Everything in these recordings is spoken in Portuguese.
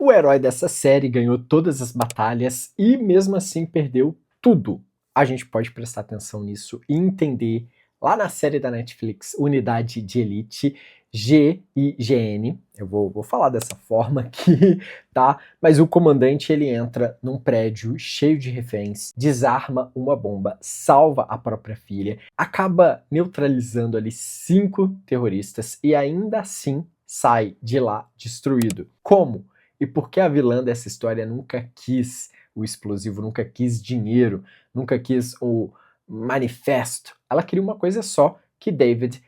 O herói dessa série ganhou todas as batalhas e mesmo assim perdeu tudo. A gente pode prestar atenção nisso e entender lá na série da Netflix, Unidade de Elite, GIGN, eu vou falar dessa forma aqui, tá? Mas o comandante, ele entra num prédio cheio de reféns, desarma uma bomba, salva a própria filha, acaba neutralizando ali 5 terroristas e ainda assim sai de lá destruído. Como? E por que a vilã dessa história nunca quis o explosivo, nunca quis dinheiro, nunca quis o manifesto? Ela queria uma coisa só, que David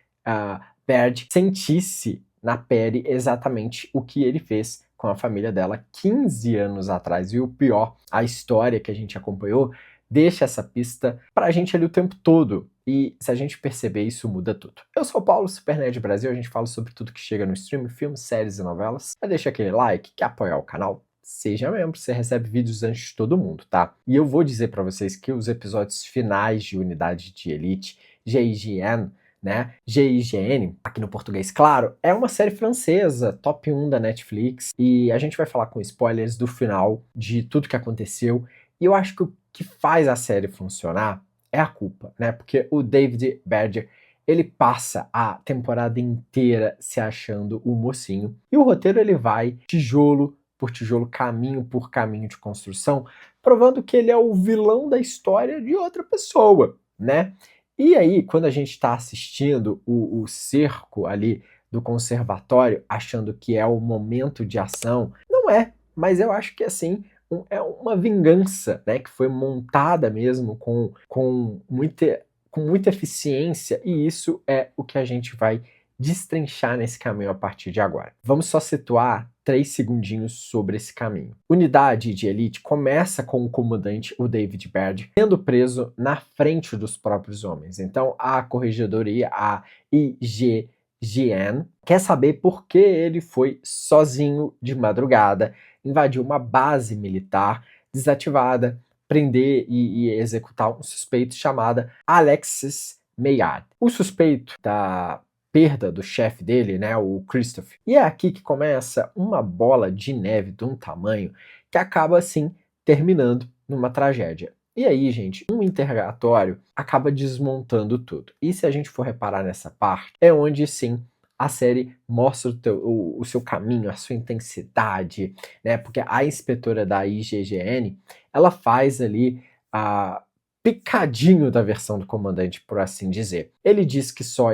Baird sentisse na pele exatamente o que ele fez com a família dela 15 anos atrás. E o pior, a história que a gente acompanhou deixa essa pista pra gente ali o tempo todo. E se a gente perceber, isso muda tudo. Eu sou o Paulo, Super Nerd Brasil, a gente fala sobre tudo que chega no stream, filmes, séries e novelas. Deixa aquele like, quer apoiar o canal? Seja membro, você recebe vídeos antes de todo mundo, tá? E eu vou dizer pra vocês que os episódios finais de Unidade de Elite, GIGN, né? GIGN, aqui no português, claro, é uma série francesa, top 1 da Netflix, e a gente vai falar com spoilers do final, de tudo que aconteceu, e eu acho que o que faz a série funcionar é a culpa, né? Porque o David Badger, ele passa a temporada inteira se achando o mocinho, e o roteiro ele vai tijolo por tijolo, caminho por caminho de construção, provando que ele é o vilão da história de outra pessoa, né? E aí, quando a gente está assistindo o cerco ali do conservatório, achando que é o momento de ação, não é, mas eu acho que assim, é uma vingança, né, que foi montada mesmo com muita eficiência, e isso é o que a gente vai destrinchar nesse caminho a partir de agora. Vamos só situar 3 segundinhos sobre esse caminho. Unidade de Elite começa com o comandante, o David Baird, sendo preso na frente dos próprios homens. Então a corregedoria, a IGGN, quer saber por que ele foi sozinho de madrugada, invadiu uma base militar desativada, prender e executar um suspeito chamado Alexis Maillard. O suspeito da perda do chefe dele, né, o Christophe. E é aqui que começa uma bola de neve de um tamanho que acaba, assim, terminando numa tragédia. E aí, gente, um interrogatório acaba desmontando tudo. E se a gente for reparar nessa parte, é onde, sim, a série mostra o seu caminho, a sua intensidade, né, porque a inspetora da IGGN, ela faz ali a picadinho da versão do comandante, por assim dizer. Ele diz que só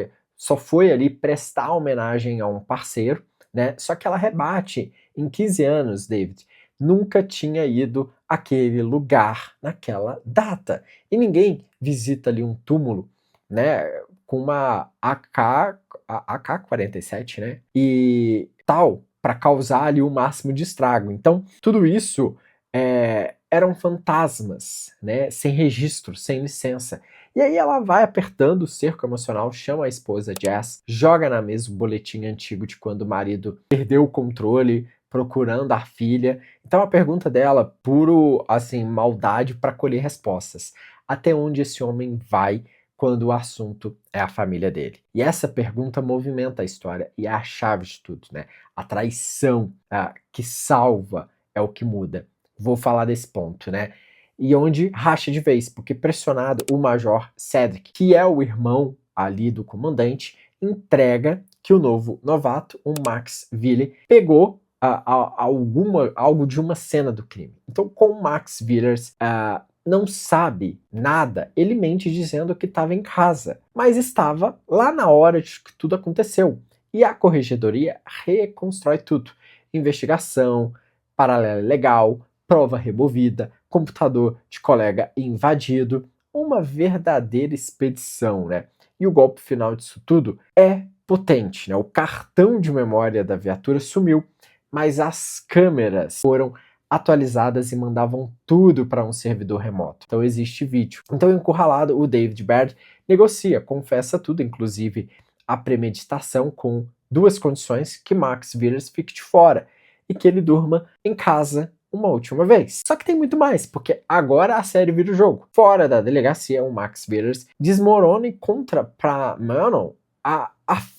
foi ali prestar homenagem a um parceiro, né? Só que ela rebate, em 15 anos, David, nunca tinha ido àquele lugar naquela data. E ninguém visita ali um túmulo, né, com uma AK-47, né? E tal, para causar ali o máximo de estrago. Então, tudo isso eram fantasmas, né? Sem registro, sem licença. E aí ela vai apertando o cerco emocional, chama a esposa Jess, joga na mesa o boletim antigo de quando o marido perdeu o controle, procurando a filha. Então a pergunta dela, puro, assim, maldade para colher respostas. Até onde esse homem vai quando o assunto é a família dele? E essa pergunta movimenta a história e é a chave de tudo, né? A traição que salva é o que muda. Vou falar desse ponto, né? E onde racha de vez, porque pressionado, o Major Cedric, que é o irmão ali do comandante, entrega que o novo novato, o Max Ville, pegou algo de uma cena do crime. Então, como o Max Villers não sabe nada, ele mente dizendo que estava em casa, mas estava lá na hora de que tudo aconteceu. E a corregedoria reconstrói tudo. Investigação, paralela legal, prova removida, computador de colega invadido, uma verdadeira expedição, né? E o golpe final disso tudo é potente, né? O cartão de memória da viatura sumiu, mas as câmeras foram atualizadas e mandavam tudo para um servidor remoto. Então existe vídeo. Então, encurralado, o David Baird negocia, confessa tudo, inclusive a premeditação, com 2 condições: que Max Villers fique de fora e que ele durma em casa uma última vez. Só que tem muito mais, porque agora a série vira o jogo. Fora da delegacia, o Max Villers desmorona e contra pra Manon, a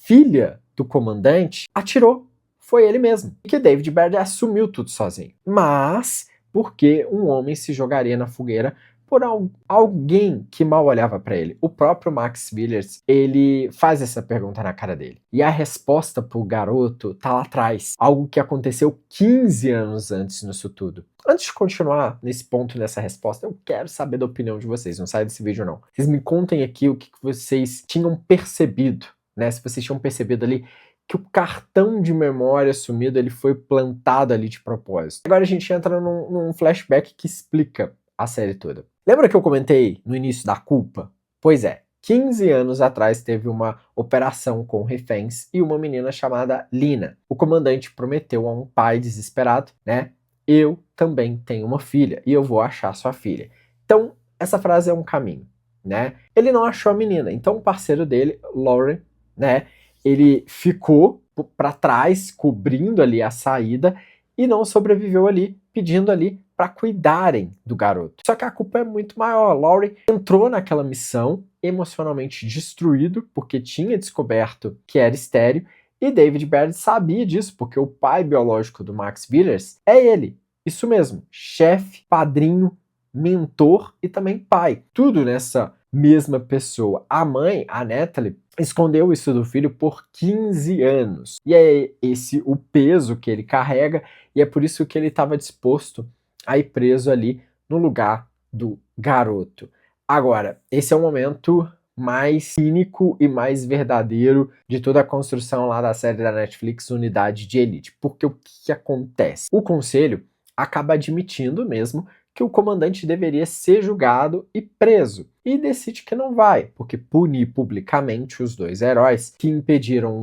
filha do comandante, atirou, foi ele mesmo, e que David Baird assumiu tudo sozinho. Mas porque um homem se jogaria na fogueira por alguém que mal olhava para ele? O próprio Max Willers, ele faz essa pergunta na cara dele. E a resposta pro garoto tá lá atrás. Algo que aconteceu 15 anos antes nisso tudo. Antes de continuar nesse ponto, nessa resposta, eu quero saber da opinião de vocês. Não sai desse vídeo, não. Vocês me contem aqui o que vocês tinham percebido, né? Se vocês tinham percebido ali que o cartão de memória sumido ele foi plantado ali de propósito. Agora a gente entra num flashback que explica a série toda. Lembra que eu comentei no início da culpa? Pois é, 15 anos atrás teve uma operação com reféns e uma menina chamada Lina. O comandante prometeu a um pai desesperado, né? Eu também tenho uma filha e eu vou achar sua filha. Então, essa frase é um caminho, né? Ele não achou a menina, então o parceiro dele, Lauren, né? Ele ficou para trás, cobrindo ali a saída e não sobreviveu ali, pedindo ali para cuidarem do garoto. Só que a culpa é muito maior. Laurie entrou naquela missão emocionalmente destruído porque tinha descoberto que era estéril e David Baird sabia disso porque o pai biológico do Max Willers é ele. Isso mesmo, chefe, padrinho, mentor e também pai. Tudo nessa mesma pessoa. A mãe, a Natalie, escondeu isso do filho por 15 anos. E é esse o peso que ele carrega e é por isso que ele estava disposto a ir preso ali no lugar do garoto. Agora, esse é o momento mais cínico e mais verdadeiro de toda a construção lá da série da Netflix Unidade de Elite. Porque o que acontece? O conselho acaba admitindo mesmo que o comandante deveria ser julgado e preso, e decide que não vai, porque punir publicamente os dois heróis que impediram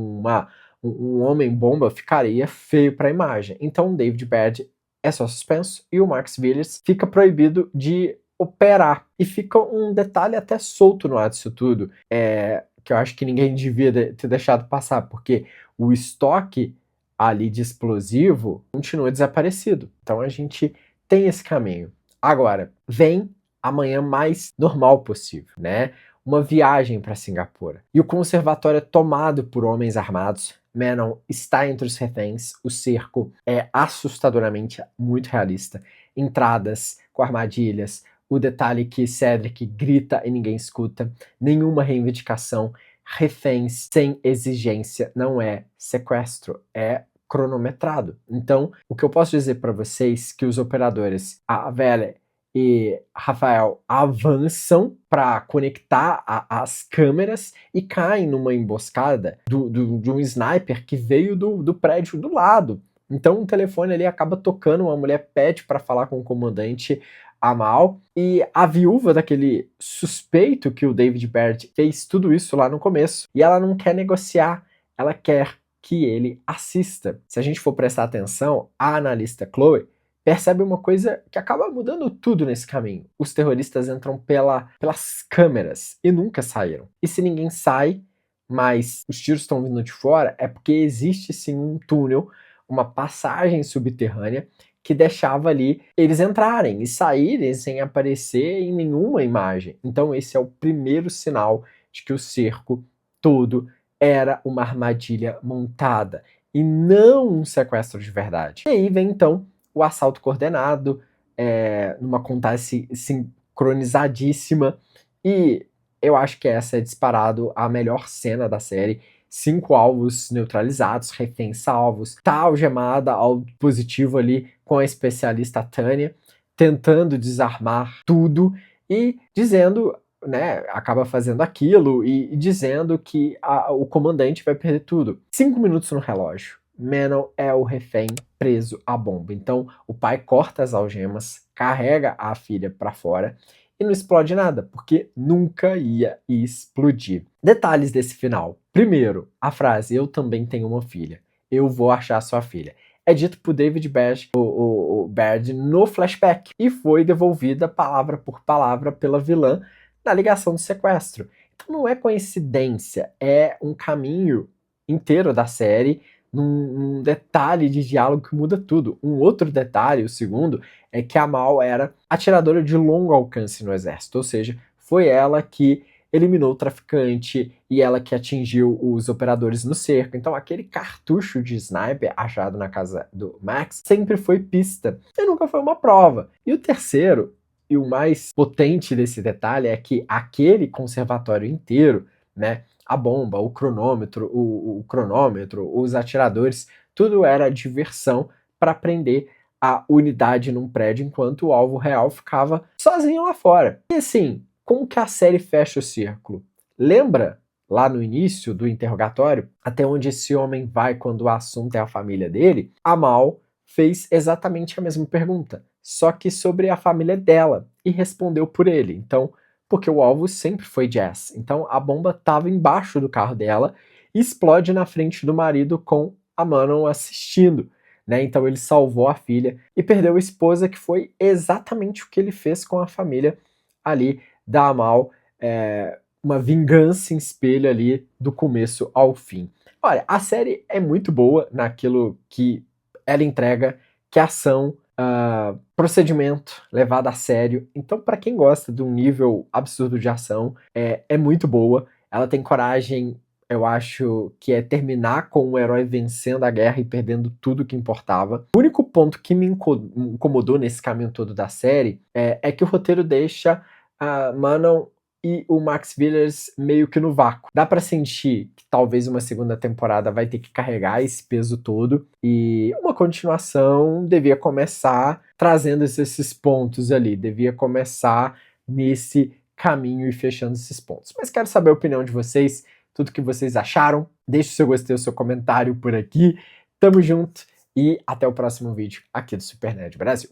um homem-bomba ficaria feio para a imagem. Então David Baird é só suspenso e o Max Willers fica proibido de operar. E fica um detalhe até solto no ar disso tudo, que eu acho que ninguém devia ter deixado passar, porque o estoque ali de explosivo continua desaparecido. Então a gente tem esse caminho. Agora, vem a manhã mais normal possível, né? Uma viagem para Singapura. E o conservatório é tomado por homens armados. Manon está entre os reféns. O cerco é assustadoramente muito realista. Entradas com armadilhas. O detalhe que Cedric grita e ninguém escuta. Nenhuma reivindicação. Reféns sem exigência não é sequestro, é cronometrado. Então, o que eu posso dizer para vocês é que os operadores, a Vele e Rafael, avançam para conectar as câmeras e caem numa emboscada de um sniper que veio do prédio do lado. Então o telefone ali acaba tocando, uma mulher pede para falar com o comandante Amal, e a viúva daquele suspeito que o David Baird fez tudo isso lá no começo, e ela não quer negociar, ela quer que ele assista. Se a gente for prestar atenção, a analista Chloe percebe uma coisa que acaba mudando tudo nesse caminho. Os terroristas entram pelas câmeras e nunca saíram. E se ninguém sai, mas os tiros estão vindo de fora, é porque existe sim um túnel, uma passagem subterrânea que deixava ali eles entrarem e saírem sem aparecer em nenhuma imagem. Então esse é o primeiro sinal de que o cerco todo era uma armadilha montada e não um sequestro de verdade. E aí vem então o assalto coordenado, numa contagem sincronizadíssima, e eu acho que essa é disparado a melhor cena da série. 5 alvos neutralizados, reféns salvos, tá algemada ao dispositivo ali com a especialista Tânia, tentando desarmar tudo e dizendo, né, acaba fazendo aquilo e dizendo que o comandante vai perder tudo. 5 minutos no relógio. Manon é o refém preso à bomba. Então o pai corta as algemas, carrega a filha para fora e não explode nada, porque nunca ia explodir. Detalhes desse final. Primeiro, a frase "eu também tenho uma filha, eu vou achar sua filha", é dito por David Baird, o Baird no flashback, e foi devolvida palavra por palavra pela vilã na ligação do sequestro. Então não é coincidência, é um caminho inteiro da série, num detalhe de diálogo que muda tudo. Um outro detalhe, o segundo, é que a Mal era atiradora de longo alcance no exército, ou seja, foi ela que eliminou o traficante e ela que atingiu os operadores no cerco. Então aquele cartucho de sniper achado na casa do Max sempre foi pista e nunca foi uma prova. E o terceiro, e o mais potente desse detalhe, é que aquele conservatório inteiro, né, a bomba, o cronômetro, os atiradores, tudo era diversão para prender a unidade num prédio enquanto o alvo real ficava sozinho lá fora. E assim, como que a série fecha o círculo? Lembra lá no início do interrogatório, até onde esse homem vai quando o assunto é a família dele? A Mal fez exatamente a mesma pergunta, só que sobre a família dela, e respondeu por ele. Então, porque o alvo sempre foi Jess. Então a bomba estava embaixo do carro dela e explode na frente do marido com a Manon assistindo. Né? Então ele salvou a filha e perdeu a esposa, que foi exatamente o que ele fez com a família ali da Amal, uma vingança em espelho ali do começo ao fim. Olha, a série é muito boa naquilo que ela entrega, que é ação, procedimento levado a sério. Então, para quem gosta de um nível absurdo de ação, é muito boa. Ela tem coragem, eu acho, que é terminar com o herói vencendo a guerra e perdendo tudo que importava. O único ponto que me incomodou nesse caminho todo da série é que o roteiro deixa a Manon e o Max Villiers meio que no vácuo. Dá pra sentir que talvez uma segunda temporada vai ter que carregar esse peso todo, e uma continuação devia começar trazendo esses pontos ali, devia começar nesse caminho e fechando esses pontos. Mas quero saber a opinião de vocês, tudo que vocês acharam. Deixe o seu gostei, o seu comentário por aqui. Tamo junto e até o próximo vídeo aqui do Super Nerd Brasil.